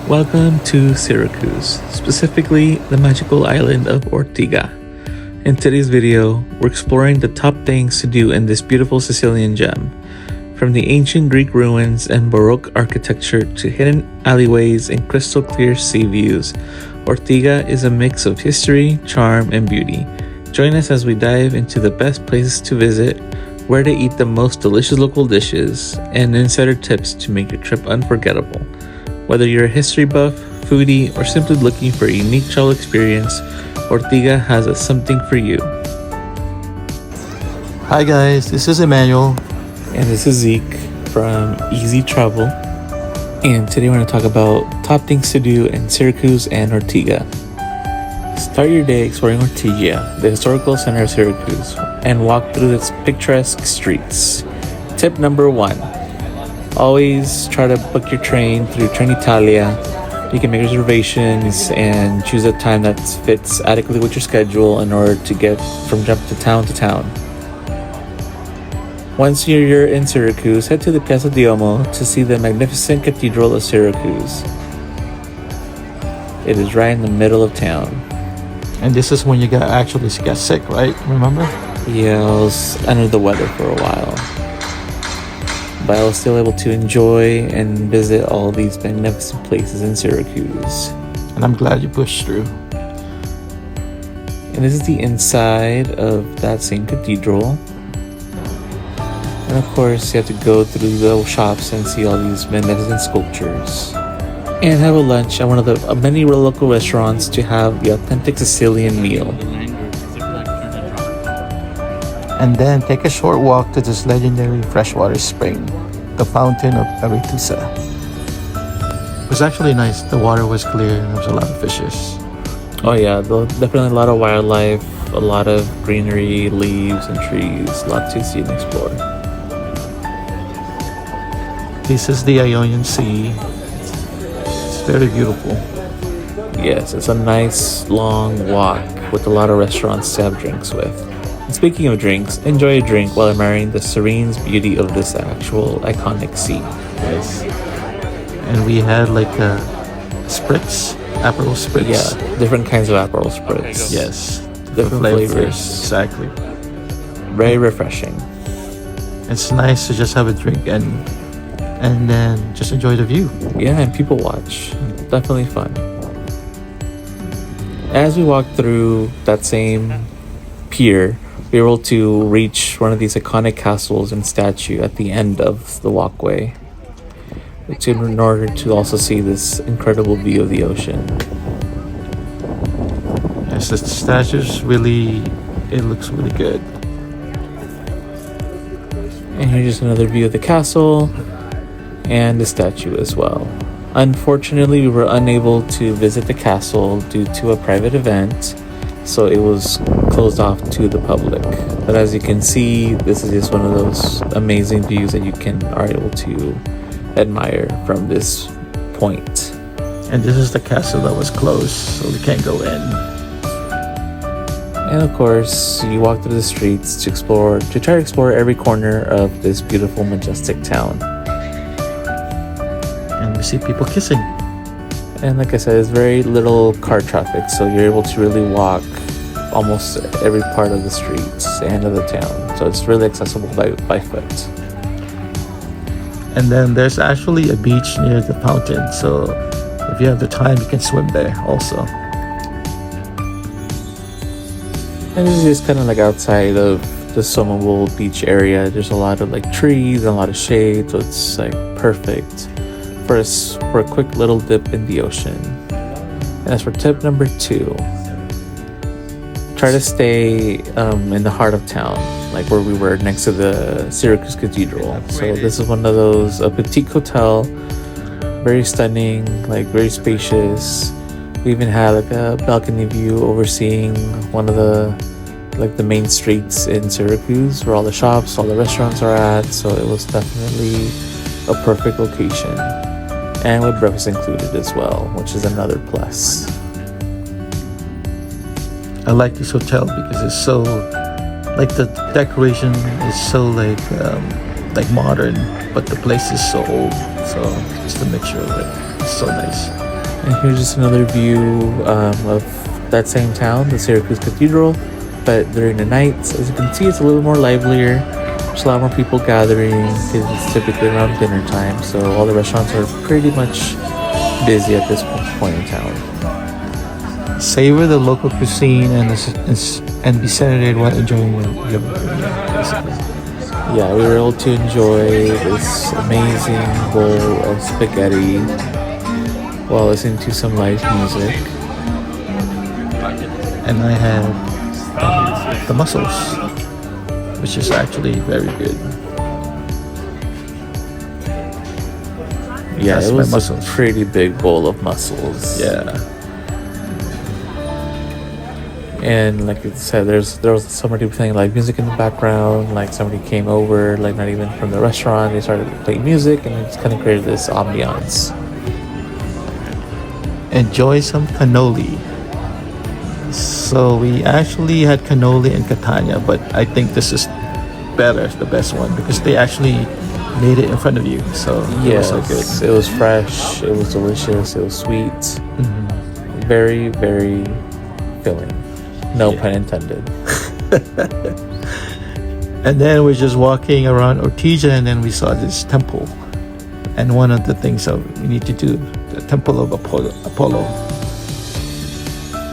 Welcome to Syracuse, specifically the magical island of Ortiga. In today's video, we're exploring the top things to do in this beautiful Sicilian gem. From the ancient Greek ruins and Baroque architecture to hidden alleyways and crystal clear sea views, Ortiga is a mix of history, charm, and beauty. Join us as we dive into the best places to visit, where to eat the most delicious local dishes, and insider tips to make your trip unforgettable. Whether you're a history buff, foodie, or simply looking for a unique travel experience, Ortiga has something for you. Hi guys, this is Emmanuel. And this is Zeke from Easy Travel. And today we're going to talk about top things to do in Syracuse and Ortiga. Start your day exploring Ortigia, the historical center of Syracuse, and walk through its picturesque streets. Tip number 1. Always try to book your train through Trenitalia. You can make reservations and choose a time that fits adequately with your schedule in order to get from jump to town. Once you're in Syracuse, head to the Piazza Duomo to see the magnificent Cathedral of Syracuse. It is right in the middle of town. And this is when you actually get sick, right? Remember? Yeah, I was under the weather for a while, but I was still able to enjoy and visit all these magnificent places in Syracuse. And I'm glad you pushed through. And this is the inside of that same cathedral. And of course, you have to go through the shops and see all these magnificent sculptures. And have a lunch at one of the many local restaurants to have the authentic Sicilian meal. And then take a short walk to this legendary freshwater spring, the Fountain of Aretusa. It was actually nice. The water was clear and there was a lot of fishes. Oh yeah, definitely a lot of wildlife, a lot of greenery, leaves and trees, a lot to see and explore. This is the Ionian Sea. It's very beautiful. Yes, it's a nice long walk with a lot of restaurants to have drinks with. And speaking of drinks, enjoy a drink while admiring the serene beauty of this actual iconic sea. Yes. And we had like a spritz, Aperol spritz. Yeah, different kinds of Aperol spritz. Yes. Different flavors. Exactly. Very refreshing. It's nice to just have a drink and then just enjoy the view. Yeah, and people watch. Definitely fun. As we walk through that same pier, we were able to reach one of these iconic castles and statue at the end of the walkway, in order to also see this incredible view of the ocean. Yes, the statue's it looks really good. And here's just another view of the castle and the statue as well. Unfortunately, we were unable to visit the castle due to a private event, so it was closed off to the public. But as you can see, this is just one of those amazing views that you are able to admire from this point. And this is the castle that was closed, so we can't go in. And of course, you walk through the streets to try to explore every corner of this beautiful, majestic town. And we see people kissing. And like I said, there's very little car traffic, so you're able to really walk almost every part of the streets and of the town. So it's really accessible by foot. And then there's actually a beach near the fountain, so if you have the time, you can swim there also. And this is just kind of like outside of the swimmable beach area. There's a lot of like trees and a lot of shade, so it's like perfect for a quick little dip in the ocean. And as for tip number 2, try to stay in the heart of town, like where we were next to the Syracuse Cathedral. So this is one of those, a boutique hotel, very stunning, like very spacious. We even had like a balcony view overseeing one of the main streets in Syracuse, where all the shops, all the restaurants are at. So it was definitely a perfect location, and with breakfast included as well, which is another plus. I like this hotel because it's so, like the decoration is so like modern, but the place is so old. So just a mixture of it. It's so nice. And here's just another view of that same town, the Syracuse Cathedral, but during the nights. As you can see, it's a little more livelier. There's a lot more people gathering because it's typically around dinner time, so all the restaurants are pretty much busy at this point in town. Savor the local cuisine and be centered while enjoying your basically. Yeah, we were able to enjoy this amazing bowl of spaghetti while listening to some live music. And I had the mussels, which is actually very good. Yeah, That's it my was mussels. a pretty big bowl of mussels. Yeah. And like it said, there was somebody playing live music in the background. Like somebody came over, like not even from the restaurant. They started playing music, and it just kind of created this ambiance. Enjoy some cannoli. So we actually had cannoli in Catania, but I think this is better, the best one, because they actually made it in front of you. So it was so good. It was fresh. It was delicious. It was sweet. Very, very filling. No pun intended. And then we're just walking around Ortigia, and then we saw this temple. And one of the things that we need to do, the Temple of Apollo.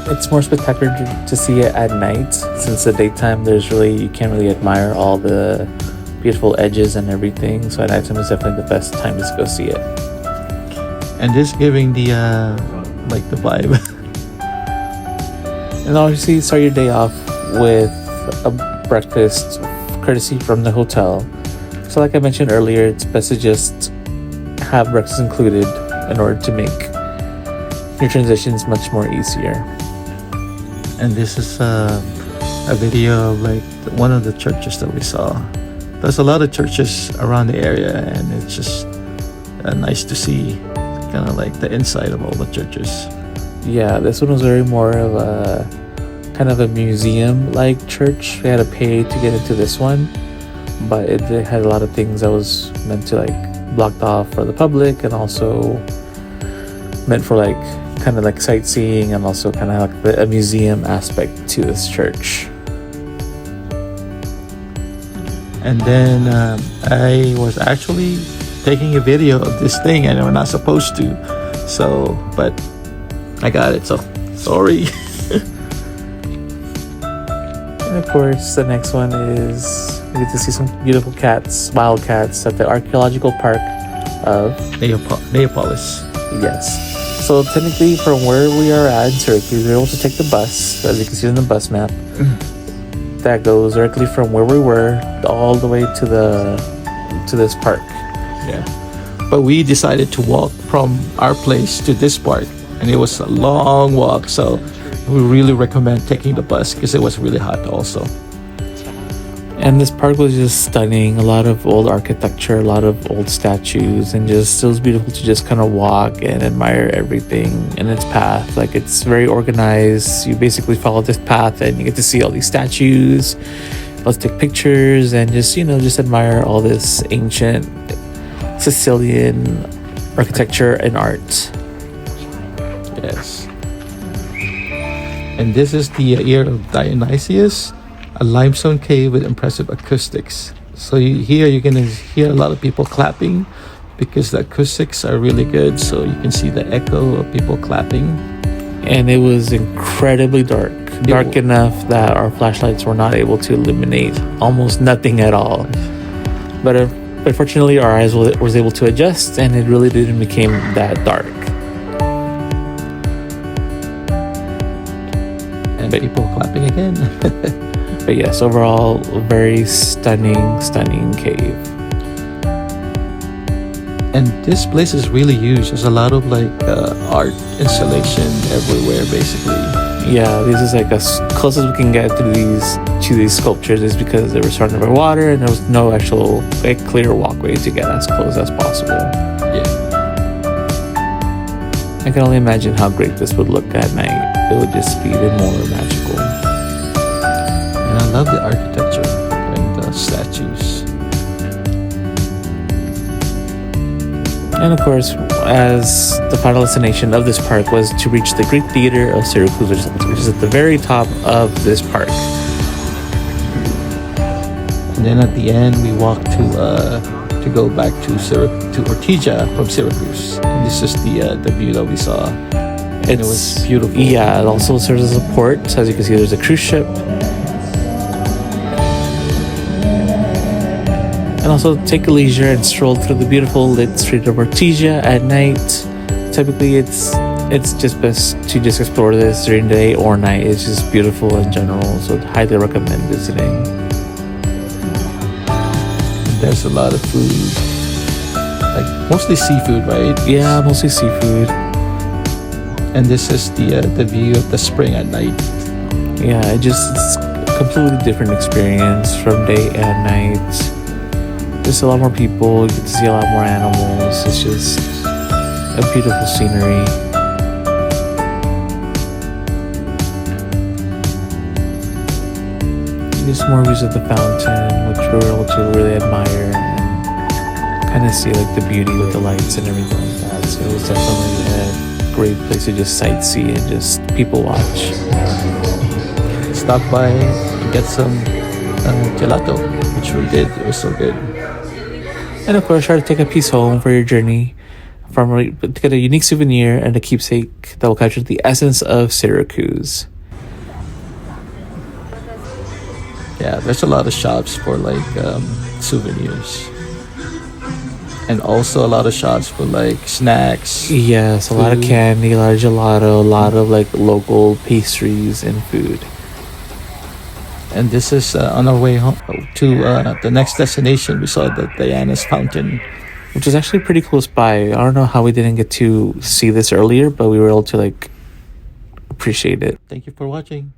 It's more spectacular to see it at night, since the daytime you can't really admire all the beautiful edges and everything. So at nighttime is definitely the best time to go see it. And just giving the the vibe. And obviously start your day off with a breakfast courtesy from the hotel. So like I mentioned earlier, it's best to just have breakfast included in order to make your transitions much more easier. And this is a video of one of the churches that we saw. There's a lot of churches around the area, and it's just nice to see kind of like the inside of all the churches. Yeah, this one was very more of a kind of a museum-like church. We had to pay to get into this one, but it had a lot of things that was meant to blocked off for the public, and also meant for kind of sightseeing, and also kind of a museum aspect to this church. And then I was actually taking a video of this thing, and we're not supposed to. So, but I got it, so sorry. And of course, the next one is we get to see some beautiful wild cats at the archaeological park of Neapolis. Yes. So technically, from where we are at in Syracuse, we're able to take the bus, as you can see on the bus map, that goes directly from where we were all the way to this park. Yeah. But we decided to walk from our place to this park, and it was a long walk, so we really recommend taking the bus because it was really hot also. And this park was just stunning. A lot of old architecture, a lot of old statues, and just it was beautiful to just kind of walk and admire everything in its path. It's very organized. You basically follow this path and you get to see all these statues. Let's take pictures and just admire all this ancient Sicilian architecture and art. Yes. And this is the ear of Dionysius, a limestone cave with impressive acoustics. So you're going to hear a lot of people clapping because the acoustics are really good. So you can see the echo of people clapping. And it was incredibly dark enough that our flashlights were not able to illuminate almost nothing at all. But fortunately, our eyes was able to adjust, and it really didn't become that dark. And people clapping again. But yes, overall, a very stunning cave. And this place is really huge. There's a lot of art installation everywhere, basically. Yeah, this is as close as we can get to these sculptures, is because they were surrounded by water and there was no actual clear walkway to get as close as possible. Yeah. I can only imagine how great this would look at night. It would just be even more magical. And I love the architecture and the statues. And of course, as the final destination of this park was to reach the Greek Theater of Syracuse, which is at the very top of this park. And then at the end, we walked to go back to Ortigia from Syracuse. And this is the view that we saw. And it was beautiful. Yeah, it also serves as a port. So as you can see, there's a cruise ship. And also take a leisure and stroll through the beautiful lit street of Ortigia at night. Typically, it's just best to just explore this during the day or night. It's just beautiful in general, so I'd highly recommend visiting. There's a lot of food, like mostly seafood, right? Yeah, mostly seafood. And this is the view of the spring at night. Yeah, it's a completely different experience from day and night. Just a lot more people, you get to see a lot more animals. It's just a beautiful scenery. Just more views of the fountain, which we were able to really admire and kind of see like the beauty with the lights and everything like that. So it was definitely a great place to just sightsee and just people watch. Stop by and get some gelato, which we did. It was so good. And of course, try to take a piece home for your journey, to get a unique souvenir and a keepsake that will capture the essence of Syracuse. Yeah, there's a lot of shops for like souvenirs, and also a lot of shops for like snacks. Yes, a lot of candy, a lot of gelato, a lot of like local pastries and food. And this is on our way home to the next destination. We saw the Diana's Fountain, which is actually pretty close by. I don't know how we didn't get to see this earlier, but we were able to like appreciate it. Thank you for watching.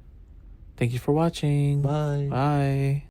Thank you for watching. Bye. Bye.